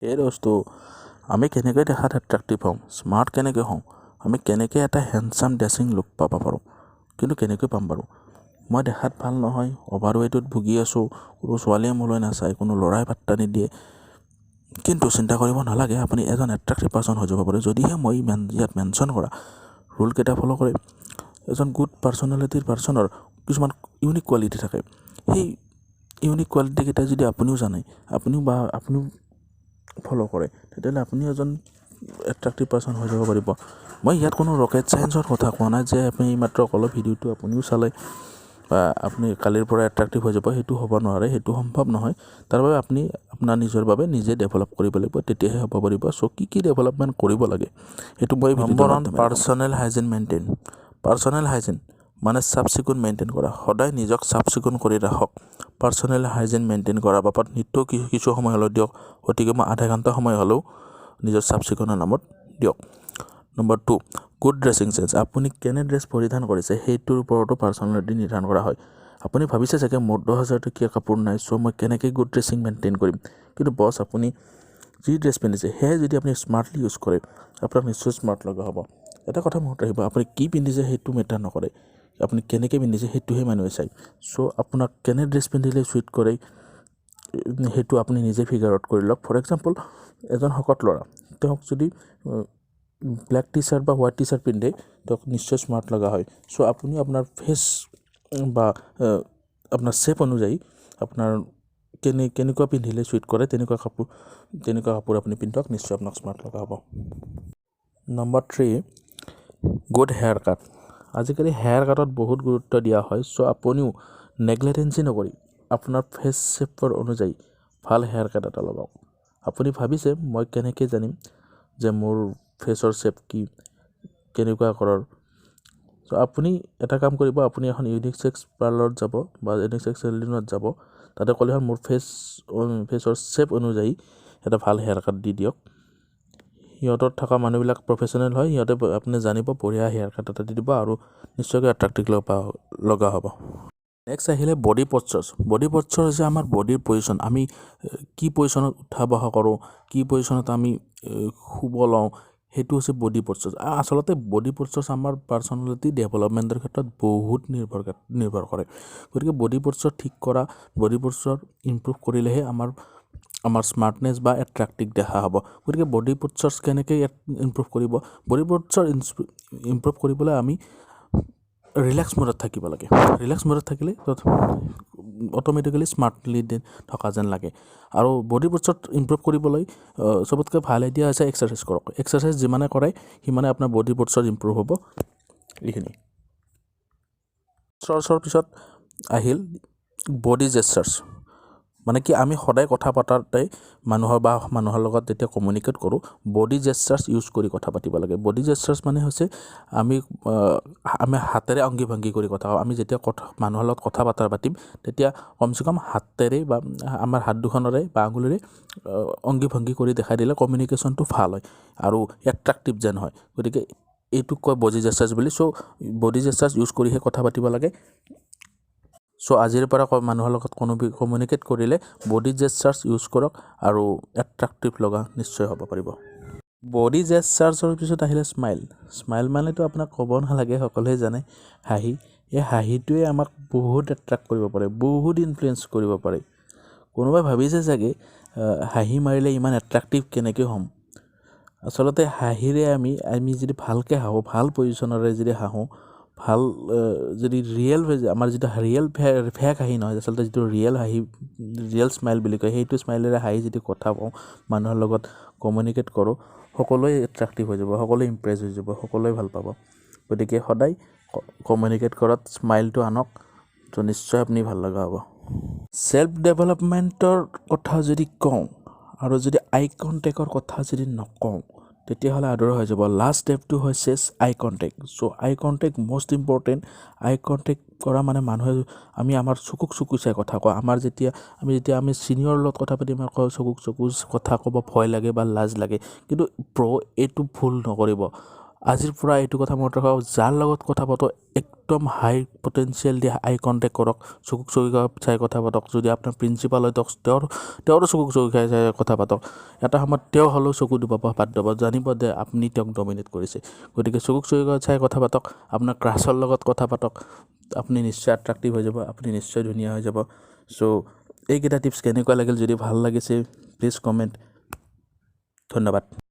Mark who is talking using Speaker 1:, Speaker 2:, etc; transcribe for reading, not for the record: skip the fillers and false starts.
Speaker 1: এই বস্তু আমি কেনেকৈ দেখাত এট্ৰাক্টিভ হ'ম, স্মাৰ্ট কেনেকৈ হ'ম, আমি কেনেকৈ এটা হেণ্ডচাম ড্ৰেছিং লুক পাব পাৰোঁ, কিন্তু কেনেকৈ পাম বাৰু? মই দেখাত ভাল নহয়, অভাৰৱেইটত ভুগি আছোঁ, কোনো ছোৱালীয়ে মোলৈ নাচায়, কোনো ল'ৰাই পাত্তা নিদিয়ে, কিন্তু চিন্তা কৰিব নালাগে, আপুনি এজন এট্ৰাক্টিভ পাৰ্চন হৈ যাব পাৰে যদিহে মই ইয়াত মেনশ্যন কৰা ৰুলকেইটা ফ'ল' কৰে। এজন গুড পাৰ্চনেলিটিৰ পাৰ্চনৰ কিছুমান ইউনিক কোৱালিটি থাকে। সেই ইউনিক কোৱালিটিকেইটা যদি আপুনিও জানে, আপুনিও ফ'ল' কৰে, তেতিয়াহ'লে আপুনি এজন এট্ৰাক্টিভ পাৰ্চন হৈ যাব পাৰিব। মই ইয়াত কোনো ৰকেট চায়েন্সৰ কথা কোৱা নাই যে আপুনি মাত্ৰ অলপ ভিডিঅ'টো আপুনিও চালে বা আপুনি কালিৰ পৰা এট্ৰাক্টিভ হৈ যাব, সেইটো হ'ব নোৱাৰে, সেইটো সম্ভৱ নহয়। তাৰ বাবে আপুনি আপোনাৰ নিজৰ বাবে নিজে ডেভেলপ কৰিব লাগিব, তেতিয়াহে হ'ব পাৰিব। চ' কি ডেভেলপমেণ্ট কৰিব লাগে সেইটো মই number 1 personal hygiene maintain. Personal hygiene মানে চাফ চিকুণ মেইনটেইন কৰা, সদায় নিজক চাফ চিকুণ কৰি ৰাখক। পাৰ্চনেল হাইজিন মেইনটেইন কৰা বাবদ নিত্য কিছু সময় হ'লেও দিয়ক, গতিকে মই আধা ঘণ্টা সময় হ'লেও নিজৰ চাফ চিকুণৰ নামত দিয়ক। Number 2 good dressing sense. আপুনি কেনে ড্ৰেছ পৰিধান কৰিছে সেইটোৰ ওপৰতো পাৰ্চনেলিটি নিৰ্ধাৰণ কৰা হয়। আপুনি ভাবিছে চাগে মোৰ 10,000 টকীয়া কাপোৰ নাই, চ' মই কেনেকৈ গুড ড্ৰেছিং মেইনটেইন কৰিম। কিন্তু বছ, আপুনি যি ড্ৰেছ পিন্ধিছে সেয়ে যদি আপুনি স্মাৰ্টলি ইউজ কৰে, আপোনাক নিশ্চয় স্মাৰ্ট লগা হ'ব। এটা কথা মনত ৰাখিব, আপুনি কি পিন্ধিছে সেইটো মেটাৰ নকৰে, আপুনি কেনেকৈ পিন্ধিছে সেইটোহে মানুহে চায়। চ' আপোনাক কেনে ড্ৰেছ পিন্ধিলে চুইট কৰে সেইটো আপুনি নিজে ফিগাৰ আউট কৰি লওক। ফৰ এক্সাম্পল, এজন শকত ল'ৰা, তেওঁক যদি ব্লেক টি চাৰ্ট বা হোৱাইট টি চাৰ্ট পিন্ধে, তেওঁক নিশ্চয় স্মাৰ্ট লগা হয়। চ' আপুনি আপোনাৰ ফেচ বা আপোনাৰ শ্বেপ অনুযায়ী আপোনাৰ কেনেকুৱা পিন্ধিলে চুইট কৰে তেনেকুৱা কাপোৰ আপুনি পিন্ধক, নিশ্চয় আপোনাক স্মাৰ্ট লগা হ'ব। নম্বৰ 3 গুড হেয়াৰ কাট। আজিকালি হেয়াৰ কাটত বহুত গুৰুত্ব দিয়া হয়। চ' আপুনিও নেগলেটেঞ্চি নকৰি আপোনাৰ ফেচ শ্বেপৰ অনুযায়ী ভাল হেয়াৰ কাট এটা লগাওক। আপুনি ভাবিছে মই কেনেকৈ জানিম যে মোৰ ফেচৰ শ্বেপ কেনেকুৱা কৰাৰ? চ' আপুনি এটা কাম কৰিব, আপুনি এখন ইউনিচেক্স পাৰ্লাৰত যাব বা ইউনিচেক্স চেলুনত যাব, তাতে ক'লে হ'ল মোৰ ফেচৰ শ্বেপ অনুযায়ী এটা ভাল হেয়াৰ কাট দি দিয়ক। সিহঁতত থকা মানুহবিলাক প্ৰফেচনেল হয়, সিহঁতে আপুনি জানিব বঢ়িয়া হেয়াৰ কাট এটা দি দিব আৰু নিশ্চয়কৈ এট্ৰাক্টিভ লগা হ'ব। নেক্সট আহিলে বডি প'শ্চাৰ্ছ। বডি প'শ্চাৰ হৈছে আমাৰ বডিৰ পজিশ্যন, আমি কি পজিশ্যনত উঠা বহা কৰোঁ, কি পজিশ্যনত আমি শুব লওঁ, সেইটো হৈছে বডি প'শ্চাৰ্ছ। আচলতে বডি প'শ্চাৰ্ছ আমাৰ পাৰ্চনেলিটি ডেভেলপমেণ্টৰ ক্ষেত্ৰত বহুত নিৰ্ভৰ কৰে। গতিকে বডি প'শ্চাৰ ঠিক কৰা, বডি প'শ্চাৰ ইমপ্ৰুভ কৰিলেহে আমাৰ স্মাৰ্টনেছ বা এট্ৰাক্টিভ দেখা হ'ব। গতিকে বডি প'শ্চাৰ্ছ কেনেকৈ ইমপ্ৰুভ কৰিব? বডি প'শ্চাৰ ইমপ্ৰুভ কৰিবলৈ আমি ৰিলেক্স মুডত থাকিব লাগে। ৰিলেক্স মুডত থাকিলে অট'মেটিকেলি স্মাৰ্টলি থকা যেন লাগে। আৰু বডি প'শ্চাৰ ইমপ্ৰুভ কৰিবলৈ চবতকৈ ভাল আইডিয়া হৈছে এক্সাৰচাইজ কৰক। এক্সাৰচাইজ যিমানে কৰে সিমানে আপোনাৰ বডি প'শ্চাৰ ইমপ্ৰুভ হ'ব। এইখিনি প'শ্চাৰৰ পিছত আহিল বডি জেষ্টাৰ্ছ। মানে কি, আমি সদায় কথা পাতাতে মানুহৰ লগত যেতিয়া কমিউনিকেট কৰোঁ, বডি জেষ্টাৰ্ছ ইউজ কৰি কথা পাতিব লাগে। বডি জেষ্টাৰ্ছ মানে হৈছে আমি হাতেৰে অংগী ভংগী কৰি কথা কওঁ। আমি যেতিয়া মানুহৰ লগত কথা পাতিম, তেতিয়া কমচে কম হাতেৰে বা আমাৰ হাত দুখনেৰে বা আঙুলিৰে অংগী ভংগী কৰি দেখাই দিলে কমিউনিকেশ্যনটো ভাল হয় আৰু এট্ৰাক্টিভ যেন হয়। গতিকে এইটোক কয় বডি জেষ্টাৰ্ছ বুলি। চ' বডি জেষ্টাৰ্ছ ইউজ কৰিহে কথা পাতিব লাগে। চ' আজিৰ পৰা মানুহৰ লগত কমিউনিকেট কৰিলে বডি জেষ্টাৰ্ছ ইউজ কৰক আৰু এট্ৰাক্টিভ লগা নিশ্চয় হ'ব পাৰিব। বডি জেষ্টাৰ্ছৰ পিছত আহিলে স্মাইল। স্মাইল মানেতো আপোনাক ক'ব নালাগে, সকলোৱে জানে, হাঁহি। এই হাঁহিটোৱে আমাক বহুত এট্ৰাক্ট কৰিব পাৰে, বহুত ইনফ্লুৱেঞ্চ কৰিব পাৰে। কোনোবাই ভাবিছে চাগে হাঁহি মাৰিলে ইমান এট্ৰাক্টিভ কেনেকৈ হ'ম? আচলতে হাঁহিৰে আমি যদি ভালকৈ হাঁহোঁ, ভাল পজিশ্যনেৰে যদি হাঁহোঁ, ভাল যদি আমাৰ যিটো ৰিয়েল ফেক হাঁহি নহয়, আচলতে যিটো ৰিয়েল স্মাইল বুলি কয়, সেইটো স্মাইলেৰে হাঁহি যদি কথা কওঁ, মানুহৰ লগত কমিউনিকেট কৰোঁ, সকলোৱে এট্ৰাক্টিভ হৈ যাব, সকলোৱে ইমপ্ৰেছ হৈ যাব, সকলোৱে ভাল পাব। গতিকে সদায় কমিউনিকেট কৰাত স্মাইলটো আনক, তো নিশ্চয় আপুনি ভাল লগা হ'ব। ছেল্ফ ডেভেলপমেণ্টৰ কথা যদি কওঁ আৰু যদি আই কণ্টেক্টৰ কথা যদি নকওঁ, তেতিয়াহ'লে আদৰ হৈ যাব। লাষ্ট ষ্টেপটো হৈছে আই কণ্টেক্ট। চ' আই কণ্টেক্ট মষ্ট ইম্পৰ্টেণ্ট। আই কণ্টেক্ট কৰা মানে মানুহে আমাৰ চকু চাই কথা কোৱা। যেতিয়া আমি ছিনিয়ৰৰ লগত কথা পাতি আমাৰ চকু কথা ক'ব ভয় লাগে বা লাজ লাগে, কিন্তু এইটো ভুল নকৰিব। আজিৰ পৰা এইটো কথা মনত ৰাখক, যাৰ লগত কথা পাতক একদম হাই পটেঞ্চিয়েল দি আই কণ্টেক্ট কৰক, চকুক চকু চাই কথা পাতক। যদি আপোনাৰ প্ৰিন্সিপাল হয় তেওঁৰো চকুক চকু চাই কথা পাতক। এটা সময়ত তেওঁ হ'লেও চকু দিব বাদ দিব, জানিব যে আপুনি তেওঁক ডমিনেট কৰিছে। গতিকে চকুক চকু চাই কথা পাতক, আপোনাৰ ক্ৰাছৰ লগত কথা পাতক, আপুনি নিশ্চয় এট্ৰেক্টিভ হৈ যাব, আপুনি নিশ্চয় ধুনীয়া হৈ যাব। চ' এইকেইটা টিপছ কেনেকুৱা লাগিল, যদি ভাল লাগিছে প্লিজ কমেণ্ট। ধন্যবাদ।